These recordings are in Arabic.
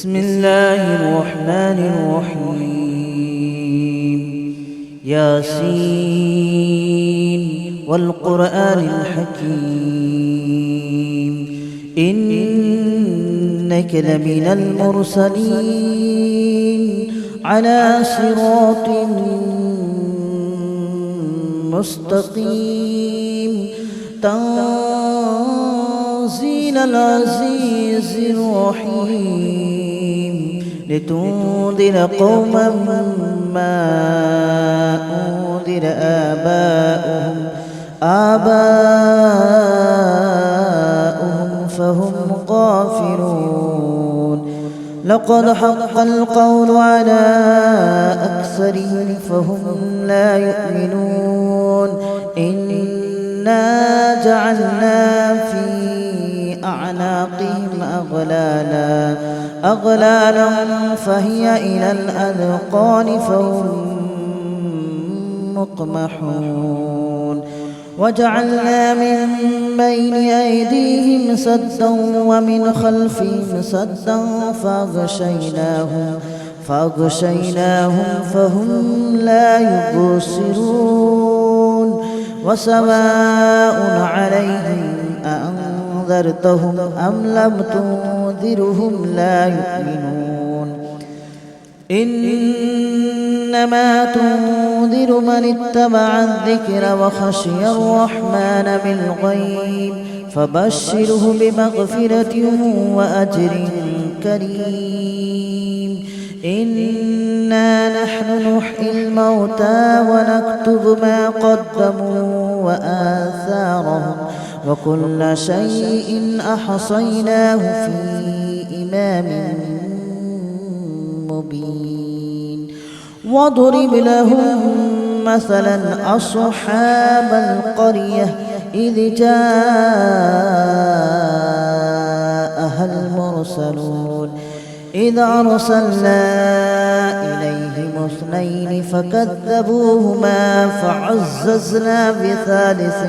بسم الله الرحمن الرحيم ياسين والقرآن الحكيم إنك لمن المرسلين على صراط مستقيم تنزيل العزيز الرحيم لتنذر قوما ما أنذر آباؤهم فهم غافلون لقد حق القول على أكثرهم فهم لا يؤمنون إنا جعلنا في أعناقهم أغلالا فهي إلى الأذقان فهم مقمحون وجعلنا من بين أيديهم سدا ومن خلفهم سدا فأغشيناهم فهم لا يبصرون وسواء عليهم أأنذرتهم أم لم تنذرهم لا يؤمنون إنما تنذر من اتبع الذكر وخشي الرحمن بالغيب فبشره بمغفرة وأجر كريم إنا نحن نحيي الموتى ونكتب ما قدموا وآثارهم وكل شيء أحصيناه في إمام مبين واضرب لهم مثلا أصحاب القرية إذ جاءها المرسلون إذ أرسلنا إليهم اثنين فكذبوهما فعززنا بثالث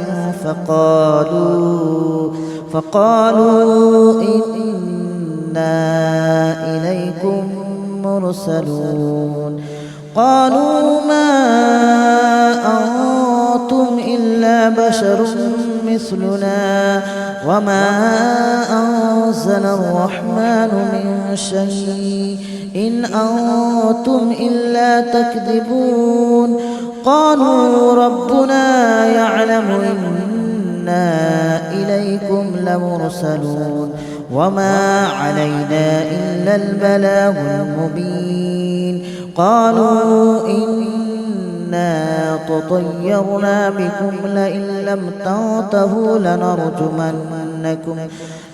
فقالوا إنا إليكم مرسلون قالوا ما أنتم إلا بشر مثلنا وما أنزل الرحمن من شيء إن أنتم إلا تكذبون قالوا ربنا يعلم إنا إليكم لمرسلون وما علينا إلا البلاغ المبين قالوا إنا تطيرنا بكم لئن لم تنتهوا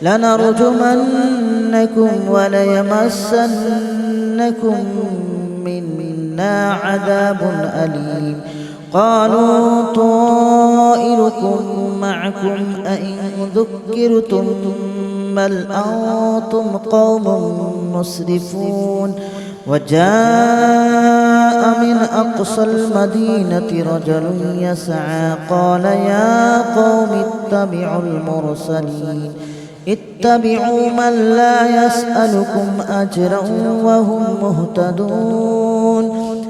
لنرجمنكم وليمسنكم منا عذاب أليم قالوا طائركم معكم أئن ذكرتم بل أنتم قوم مسرفون وجاء من أقصى المدينة رجل يسعى قال يا قوم اتبعوا من لا يسألكم أجرا وهم مهتدون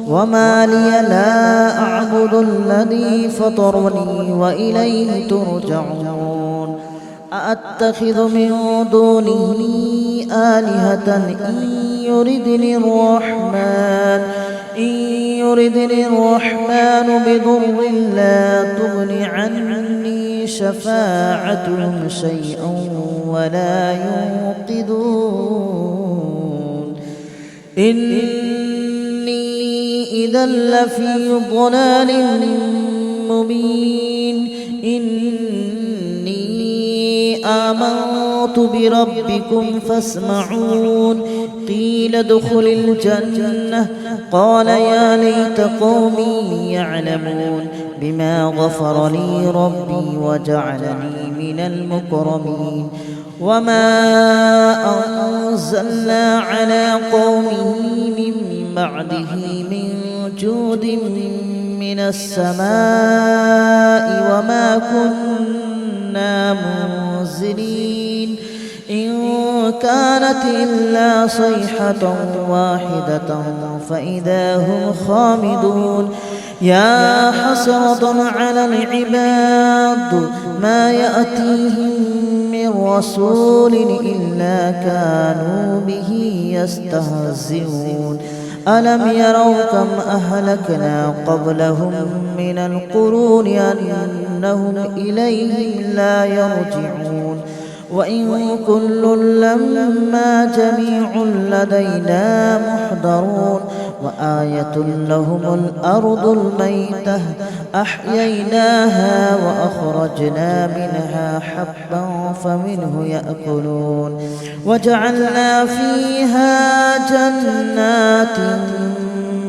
وما لي لا أعبد الذي فطرني وإليه ترجعون أأتخذ من دونه آلهة إن يردني الرحمن بضر لا تغن عني شفاعتهم شيئا ولا ينقذون إني إذا لفي ضلال مبين إني آمنت بربكم فاسمعون قيل ادخل الجنة قال يا ليت قومي يعلمون بما غفر لي ربي وجعلني من المكرمين وما أنزلنا على قومه من بعده من جود من السماء وما كنا منزلين إن كانت إلا صيحة واحدة فإذا هم خامدون يا حسرة على العباد ما يأتيهم من رسول إلا كانوا به يستهزئون ألم يروا كم أهلكنا قبلهم من القرون أنهم إليهم لا يرجعون وإن كل لما جميع لدينا محضرون وآية لهم الأرض الميتة أحييناها وأخرجنا منها حبا فمنه يأكلون وجعلنا فيها جنات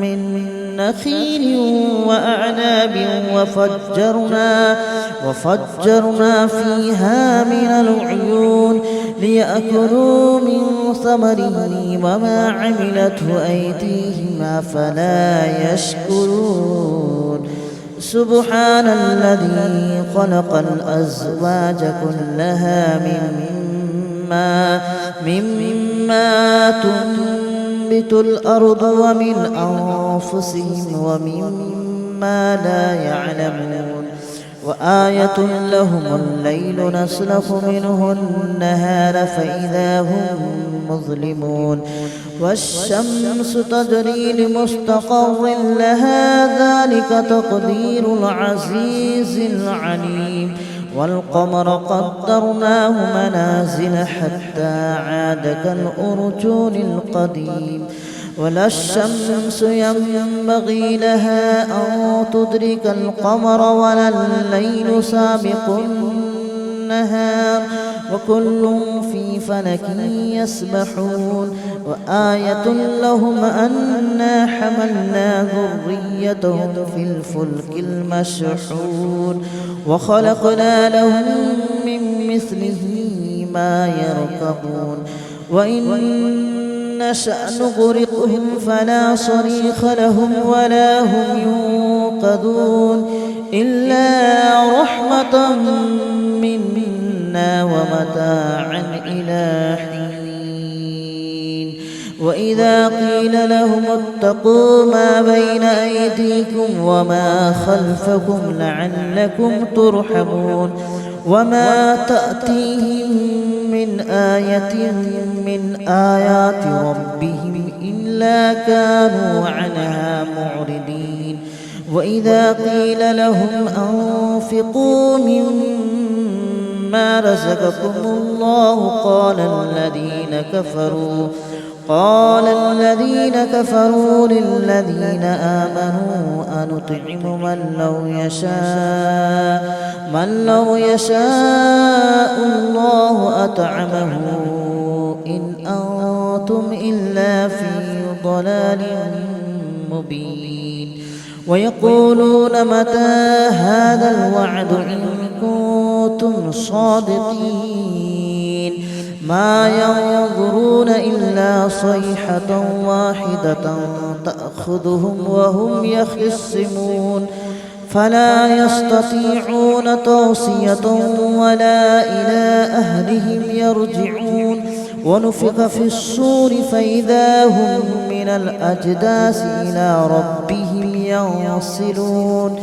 من نخيل وأعناب وفجرنا فيها من العيون ليأكلوا من ثمره وما عملته أيديهم أفلا يشكرون سبحان الذي خلق الأزواج كلها مما تنبت الأرض ومن أنفسهم ومما لا يعلمون وآية لهم الليل نسلخ منه النهار فإذا هم مظلمون والشمس تجري لمستقر لها ذلك تقدير العزيز العليم والقمر قدرناه منازل حتى عاد كالأرجون القديم ولا الشمس ينبغي لها أن تدرك القمر ولا الليل سابق النهار وكل في فلك يسبحون وآية لهم أنا حملنا ذريتهم في الفلك المشحون وخلقنا لهم من مثله ما يركبون وإن نشأ نغرقهم فلا صريخ لهم ولا هم ينقذون إلا رحمة منا ومتاعا إلى حين وإذا قيل لهم اتقوا ما بين أيديكم وما خلفكم لعلكم ترحمون وما تأتيهم من آية من آيات ربهم إلا كانوا عنها معرضين وإذا قيل لهم أنفقوا مما رزقكم الله قال الذين كفروا للذين آمنوا أنطعم من لو يشاء الله أطعمه إن أنتم إلا في ضلال مبين ويقولون متى هذا الوعد إن كنتم صادقين ما ينظرون إلا صيحة واحدة تأخذهم وهم يخصمون فلا يستطيعون توصية ولا إلى أهلهم يرجعون ونفخ في الصور فإذا هم من الأجداث إلى ربهم ينسلون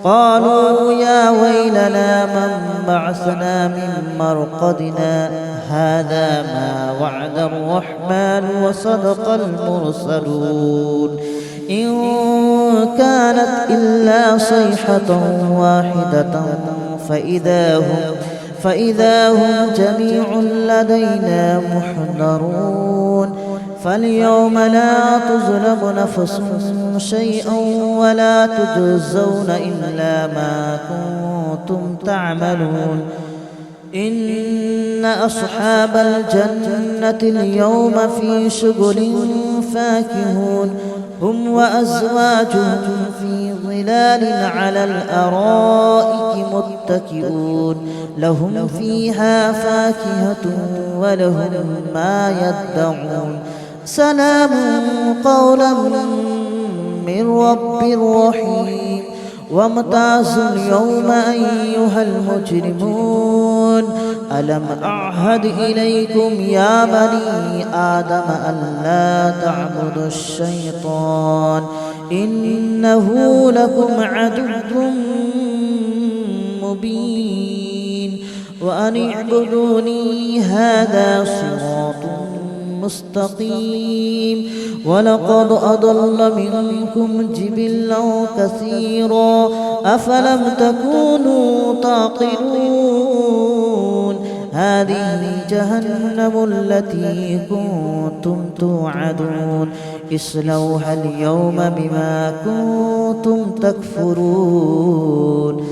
قالوا يا ويلنا من بعثنا من مرقدنا هذا ما وعد الرحمن وصدق المرسلون إن كانت إلا صيحة واحدة فإذا هم جميع لدينا محضرون فاليوم لا تظلم نفس شيئا ولا تجزون إلا ما كنتم تعملون إن أصحاب الجنة اليوم في شغل فاكهون هم وأزواجهم في ظلال على الأرائك متكئون لهم فيها فاكهة ولهم ما يدعون سلام قولا من رب رحيم وامتازوا اليوم أيها المجرمون ألم أعهد إليكم يا بني آدم ألا تعبدوا الشيطان إنه لكم عدو مبين وأن اعبدوني هذا صراط مستقيم ولقد أضل منكم جبلا كثيرا أفلم تكونوا تعقلون هذه جهنم التي كنتم توعدون اصلوها اليوم بما كنتم تكفرون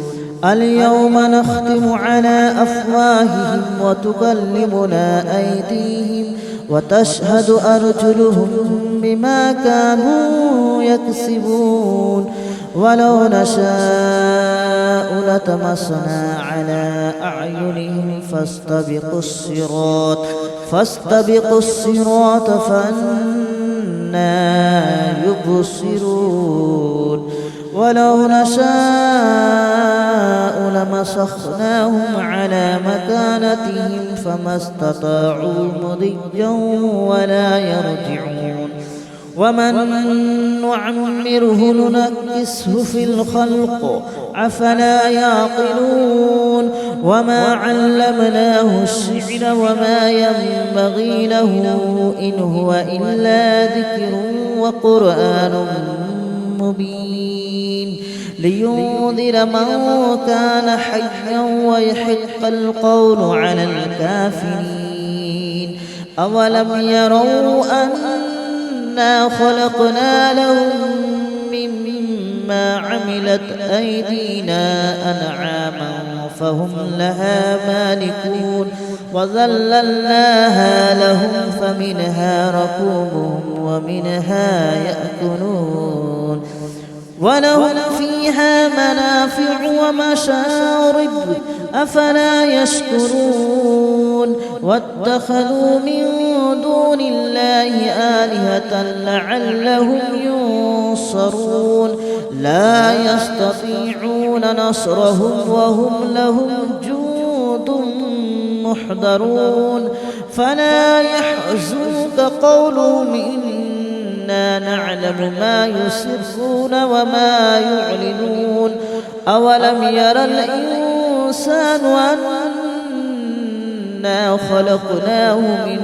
اليوم نختم على أفواههم وتكلمنا أيديهم وتشهد أرجلهم بما كانوا يكسبون ولو نشاء لطمسنا على أعينهم فاستبقوا الصراط فأنى يبصرون ولو نشاء لمسخناهم على مكانتهم فما استطاعوا مضيا ولا يرجعون ومن نعمره ننكسه في الخلق أفلا يعقلون وما علمناه الشعر وما ينبغي له إن هو إلا ذكر وقرآن مبين لينذر من كان حيا ويحق القول على الكافرين أولم يروا أنا خلقنا لهم مما عملت أيدينا أنعاما فهم لها مالكون وذللناها لهم فمنها ركوبهم ومنها يأكلون ولهم فيها منافع ومشارب أفلا يشكرون واتخذوا من دون الله آلهة لعلهم ينصرون لا يستطيعون نصرهم وهم لهم جند محضرون فلا يحزنك قولهم إنا نعلم ما يسرون وما يعلنون أولم ير الإنسان أنا خلقناه من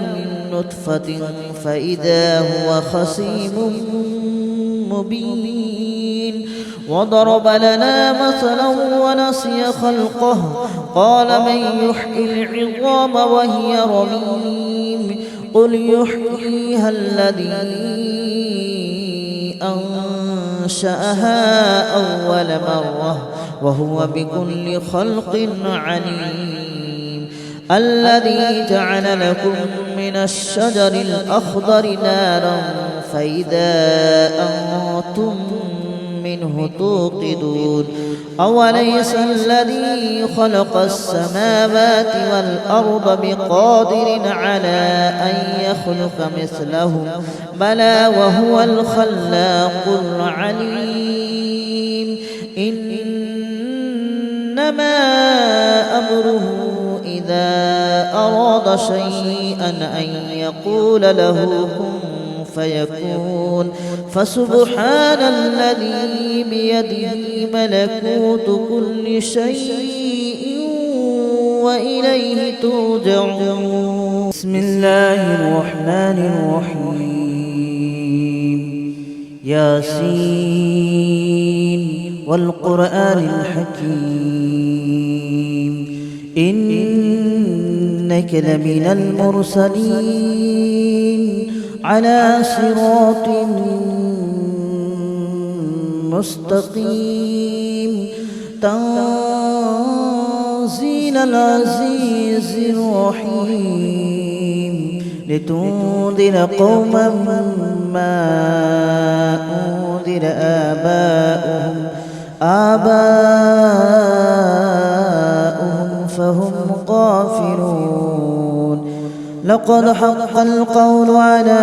نطفة فإذا هو خصيم مبين وضرب لنا مثلا ونسي خلقه قال من يحيي العظام وهي رميم قل يحييها الذي أنشأها أول مرة وهو بكل خلق عليم الذي جعل لكم من الشجر الأخضر نارا فإذا أنتم منه توقدون أوليس الذي خلق السماوات والأرض بقادر على أن يخلق مثلهم بلى وهو الخلاق العليم إنما أمره إذا أراد شيئا أن يقول له كن فيكون فسبحان الذي بيده ملكوت كل شيء وإليه ترجعون بسم الله الرحمن الرحيم ياسين والقرآن الحكيم إنك لمن المرسلين على صراط مستقيم تنزيل العزيز الرحيم لتنذر قوما ما أنذر آباؤهم فهم غافلون لقد حق القول على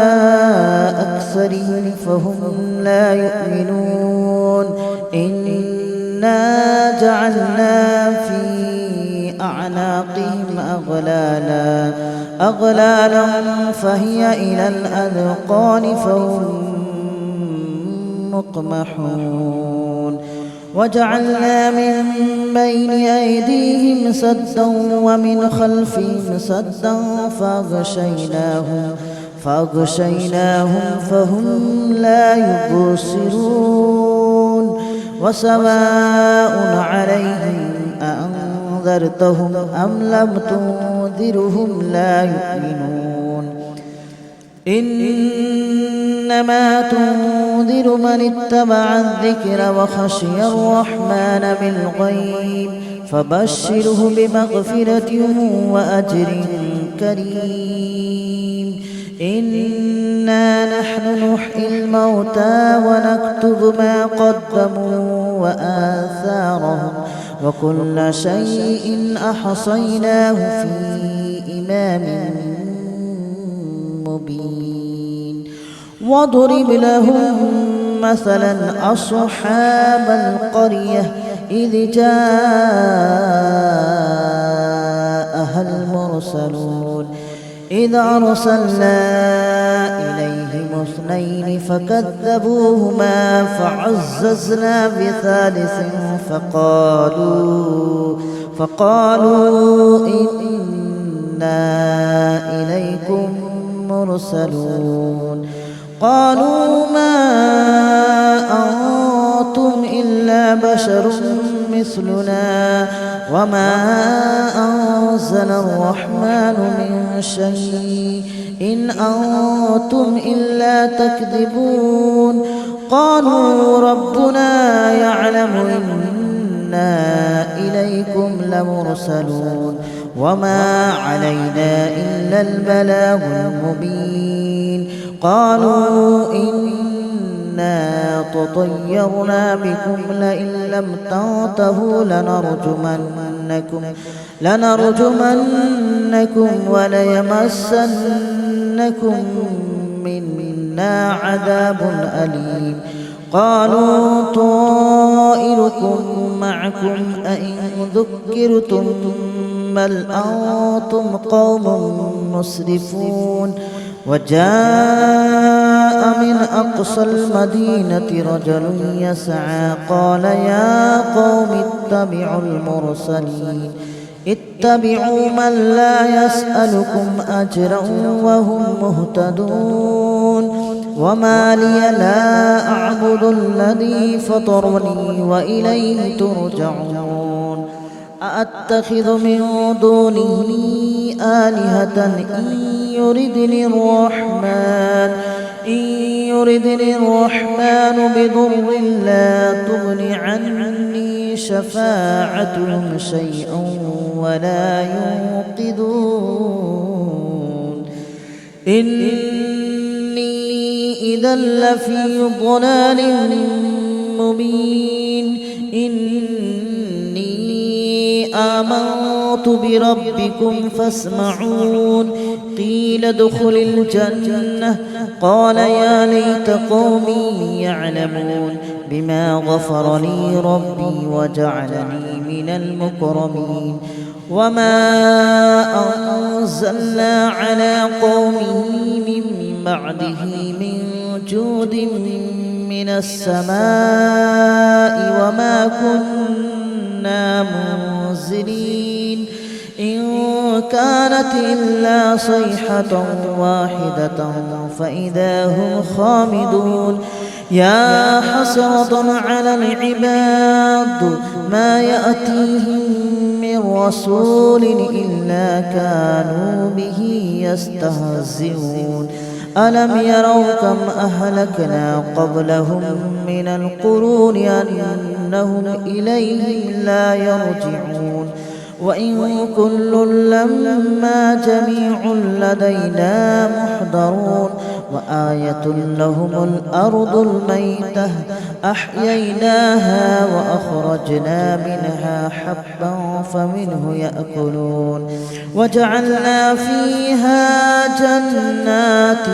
أكثرهم فهم لا يؤمنون إنا جعلنا في أعناقهم أغلالا فهي إلى الأذقان فهم مقمحون وجعلنا من بين أيديهم سدا ومن خلفهم سدا فأغشيناهم فهم لا يبصرون وسواء عليهم أأنذرتهم أم لم تنذرهم لا يؤمنون إنما تنذر من اتبع الذكر وخشي الرحمن بالغيب فبشره بمغفرة وأجر كريم إنا نحن نحيي الموتى ونكتب ما قدموا وآثارهم وكل شيء أحصيناه في إمام مبين واضرب لهم مثلا أصحاب القرية إذ جاءها المرسلون إذ أرسلنا إليهم اثنين فكذبوهما فعززنا بثالث فقالوا إنا إليكم مرسلون قالوا ما أنتم إلا بشر مثلنا وما أنزل الرحمن من شيء إن أنتم إلا تكذبون قالوا ربنا يعلم إنا إليكم لمرسلون وما علينا إلا البلاغ المبين قالوا إنا تطيرنا بكم لئن لم تنتهوا لنرجمنكم وليمسنكم منا عذاب أليم قالوا طائركم معكم أئن ذكرتم بل أنتم قوم مسرفون وجاء من أقصى المدينة رجل يسعى قال يا قوم اتبعوا من لا يسألكم أجرا وهم مهتدون وما لي لا أعبد الذي فطرني وإليه ترجعون أأتخذ من دونه آلهة إن يردني الرحمن بضر لا تغن عني شفاعتهم شيئا ولا ينقذون إني إذا لفي ضلال مبين آمنت بربكم فاسمعون قيل ادخل الجنة قال يا ليت قومي يعلمون بما غفر لي ربي وجعلني من المكرمين وما أنزلنا على قومه من بعده من جود من السماء وما كنا منزلين إن كانت إلا صيحة واحدة فإذا هم خامدون يا حسرة على العباد ما يأتيهم من رسول إلا كانوا به يستهزئون ألم يروا كم أهلكنا قبلهم من القرون أنهم إليهم لا يرجعون وإن كل لما جميع لدينا محضرون وآية لهم الأرض الميتة أحييناها وأخرجنا منها حبا فمنه يأكلون وجعلنا فيها جنات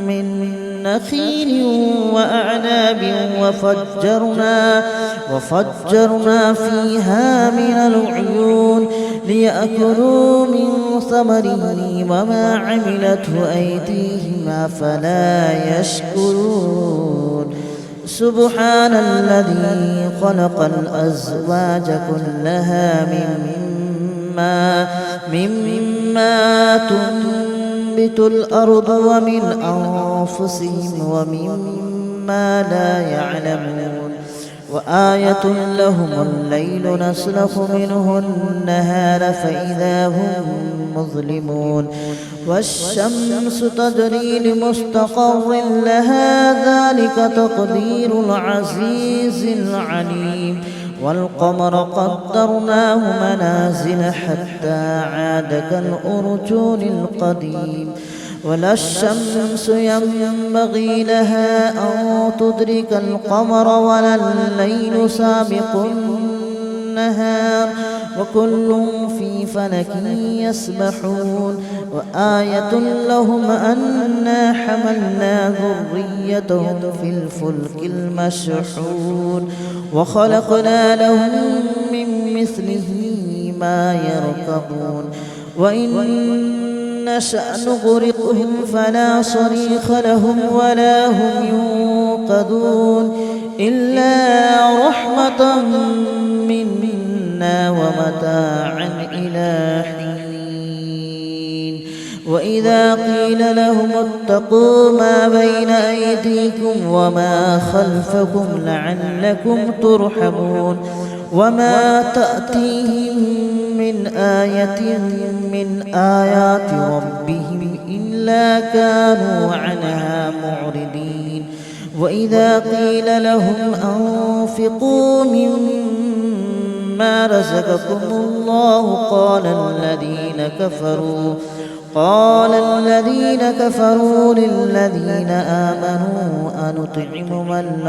من نخيل وأعناب وفجرنا فيها من العيون ليأكلوا من ثمره وما عملته أيديهم أفلا يشكرون سبحان الذي خلق الأزواج كلها مما تنبت الأرض ومن أنفسهم ومما لا يعلمون وآية لهم الليل نسلخ منه النهار فإذا هم مظلمون والشمس تجري لمستقر لها ذلك تقدير العزيز العليم والقمر قدرناه منازل حتى عاد كالأرجون القديم ولا الشمس ينبغي لها أن تدرك القمر ولا الليل سابق النهار وكل في فلك يسبحون وآية لهم أنا حملنا ذريتهم في الفلك المشحون وخلقنا لهم من مثله ما يركبون وإن نشأ نغرقهم فلا صريخ لهم ولا هم ينقذون إلا رحمة منا ومتاعا إلى حين وإذا قيل لهم اتقوا ما بين أيديكم وما خلفكم لعلكم ترحمون وما تأتيهم من آية من آيات ربهم إلا كانوا عنها معرضين وإذا قيل لهم أنفقوا مما رزقكم الله قال الذين كفروا للذين آمنوا أنطعم من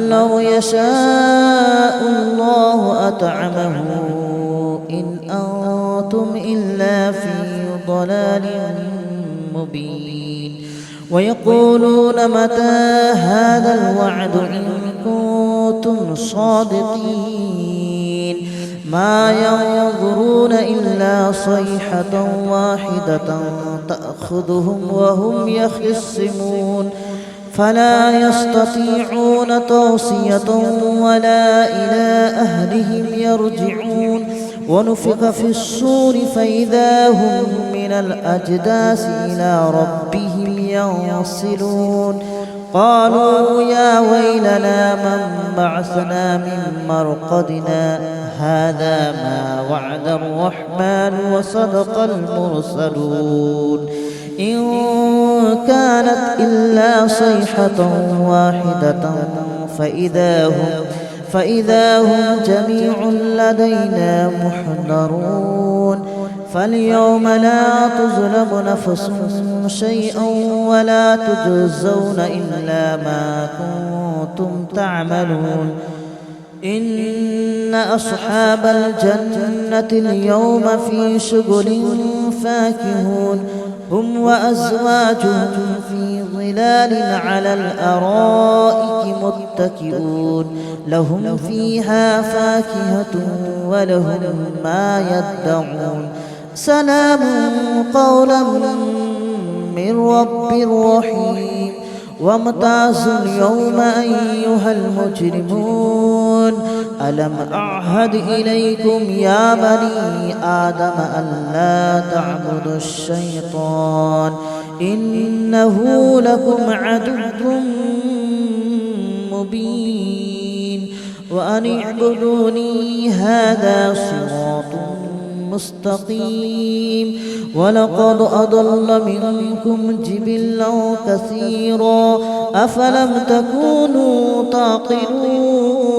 لو يشاء الله أطعمه إن أنتم إلا في ضلال مبين ويقولون متى هذا الوعد إن كنتم صادقين ما ينظرون إلا صيحة واحدة تأخذهم وهم يخصمون فلا يستطيعون توصية ولا إلى أهلهم يرجعون ونفخ في الصور فإذا هم من الأجداث إلى ربهم ينصلون قالوا يا ويلنا من بعثنا من مرقدنا هذا ما وعد الرحمن وصدق المرسلون إن كانت إلا صيحة واحدة فإذا هم جميع لدينا محضرون فاليوم لا تظلم نفس شيئا ولا تجزون إلا ما كنتم تعملون إن أصحاب الجنة اليوم في شغل فاكهون هم وأزواجهم في ظلال على الأرائك متكئون لهم فيها فاكهة ولهم ما يدعون سلام قولا من رب رحيم وامتازوا اليوم أيها المجرمون ألم أعهد إليكم يا بني آدم ألا تعبدوا الشيطان إنه لكم عدو مبين وأن اعبدوني هذا صراط مستقيم ولقد أضل منكم جبلا كثيرا أفلم تكونوا تعقلون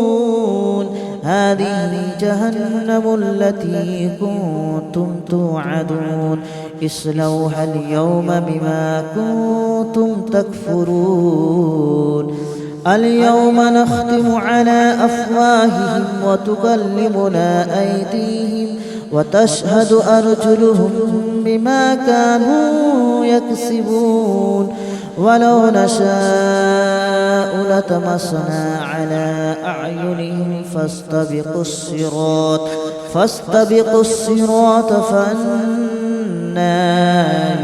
هذه جهنم التي كنتم توعدون اصلوها اليوم بما كنتم تكفرون اليوم نختم على أفواههم وتكلمنا أيديهم وتشهد أرجلهم بما كانوا يكسبون ولو نشاء لطمسنا على أعينهم فاستبقوا الصراط فأنى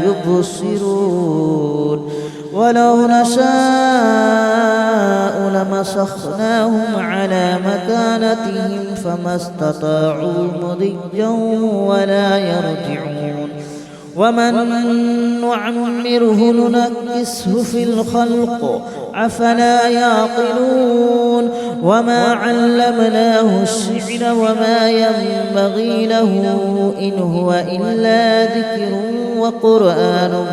يبصرون ولو نشاء لمسخناهم على مكانتهم فما استطاعوا مضيا ولا يرجعون ومن نعمره ننكسه في الخلق أفلا يعقلون وما علمناه الشعر وما ينبغي له إن هو إلا ذكر وقرآن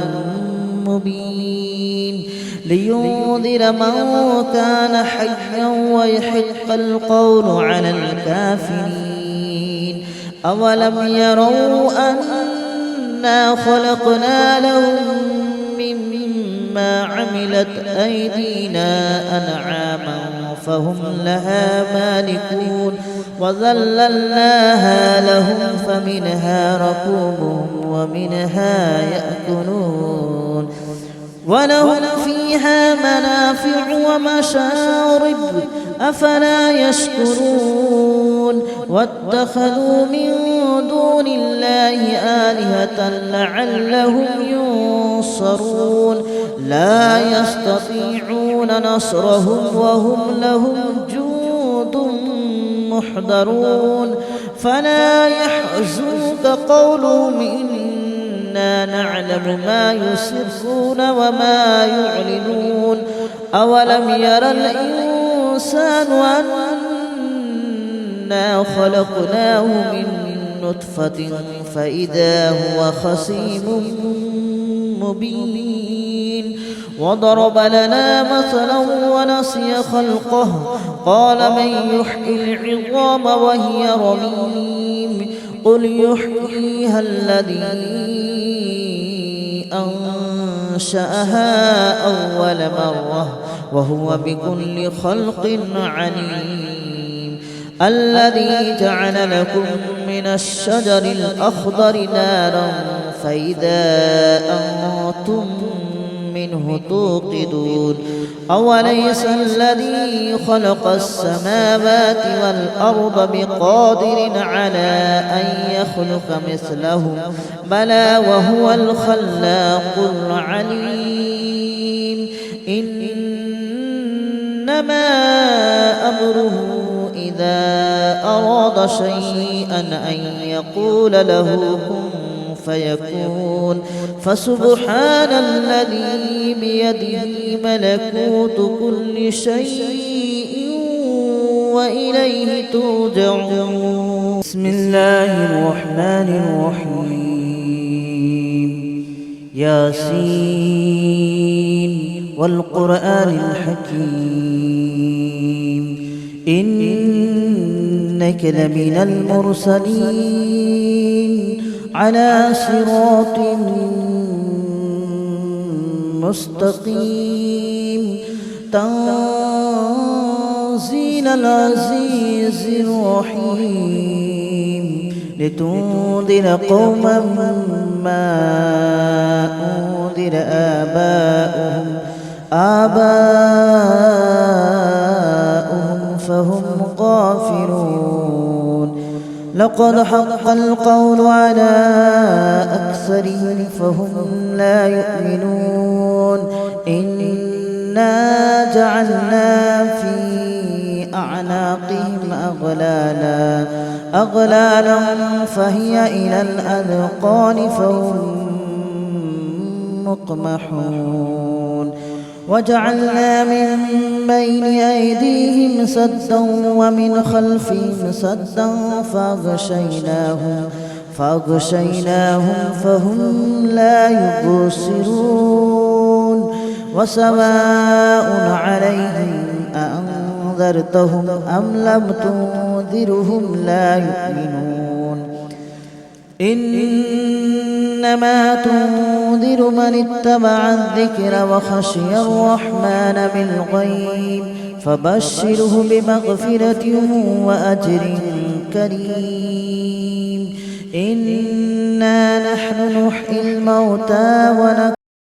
مبين لينذر من كان حيا ويحق القول على الكافرين أولم يروا أنا خلقنا لهم مما عملت أيدينا أنعاما فهم لها مالكون وذللناها لهم فمنها ركوبهم ومنها يأكلون ولهم فيها منافع ومشارب أفلا يشكرون واتخذوا من دون الله آلهة لعلهم ينصرون لا يستطيعون نصرهم وهم لهم جند محضرون فلا يحزنك قولهم إنا نعلم ما يسرون وما يعلنون أولم ير الإنسان أنا خلقناه من نطفة فإذا هو خصيم مبين وضرب لنا مثلا ونسي خلقه قال من يحيي العظام وهي رميم قل يحييها الذي أنشأها أول مرة وهو بكل خلق عليم الذي جعل لكم من الشجر الأخضر نارا فإذا أنتم منه توقدون أوليس الذي خلق السماوات والأرض بقادر على أن يخلق مثلهم بلى وهو الخلاق العليم إنما أمره إذا أراد شيئا أن يقول له كن فيكون فسبحان الذي بيده ملكوت كل شيء وإليه ترجعون بسم الله الرحمن الرحيم ياسين والقرآن الحكيم إنك لمن المرسلين على صراط مستقيم تنزيل العزيز الرحيم لتنذر قوما ما أنذر آباؤهم فهم غافلون لقد حق القول على أكثرهم فهم لا يؤمنون إنا جعلنا في أعناقهم أغلالا فهي إلى الأذقان فهم مقمحون وجعلنا من بين أيديهم سدا ومن خلفهم سدا فأغشيناهم فهم لا يبصرون وسواء عليهم أأنذرتهم أم لم تنذرهم لا يؤمنون إنما تنذر من اتبع الذكر وخشي الرحمن بالغيب فبشره بمغفرة وأجر كريم إنا نحن نحيي الموتى ونكتب